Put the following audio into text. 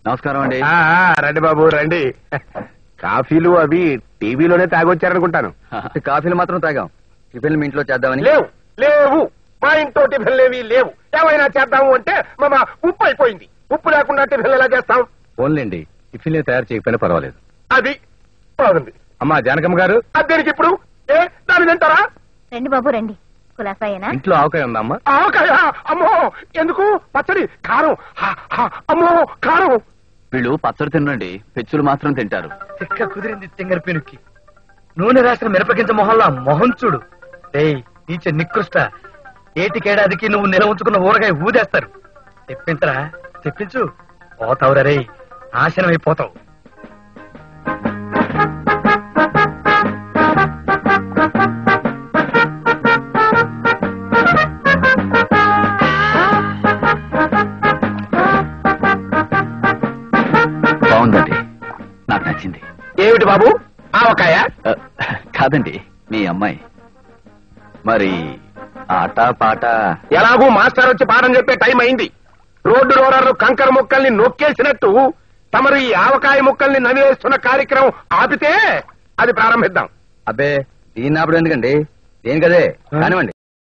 నమస్కారం అండి. రండి బాబు రండి. కాఫీలు అవి టీవీలోనే తాగొచ్చారనుకుంటాను. కాఫీలు మాత్రం తాగాం. టిఫిన్లు మీ ఇంట్లో చేద్దామని. లేవు లేవు, మా ఇంట్లో టిఫిన్లు ఏవి లేవు. ఏమైనా చేద్దాము అంటే మా ఉప్పు అయిపోయింది. ఉప్పు లేకుండా టిఫిన్లు ఎలా చేస్తాం? ఫోన్లేండి, టిఫిన్లు తయారు చేయకపోయినా పర్వాలేదు. అది బాగుంది. అమ్మా జానకమ్మ గారు, అదేనికి ఇప్పుడు దాని తింటారా? రండి బాబు రండి. కులాసాయేనా? ఇంట్లో ఆవకాయ ఉందా అమ్మా? ఆవకాయ? అమ్మో ఎందుకు? పచ్చడి కారం. అమ్మో కారం. వీళ్ళు పచ్చడి తినండి, పెచ్చులు మాత్రం తింటారు. తిక్క కుదిరింది తింగర పెనుక్కి. నూనె రాసిన మిరపకించ మొహల్లా మొహం చూడు. నీచ నికృష్ట. ఏటికేడాదికి నువ్వు నిల ఉంచుకున్న ఊరగాయ ఊదేస్తారు. తెప్పించరా, తెప్పించు. పోతావురా రే, నాశనం అయిపోతావు. బాగుందండి, నాకు నచ్చింది. ఏమిటి బాబు ఆవకాయ? కాదండి, మీ అమ్మాయి. మరి ఆట పాట? ఎలాగూ మాస్టర్ వచ్చి పాఠం చెప్పే టైం అయింది. రోడ్డు రోలర్లు కంకర ముక్కల్ని నొక్కేసినట్టు తమరు ఈ ఆవకాయ ముక్కల్ని నవ్వేస్తున్న కార్యక్రమం ఆపితే అది ప్రారంభిద్దాం. అబ్బే, దీన్ని ఆపడం ఎందుకండి? దేనికదే కానివ్వండి.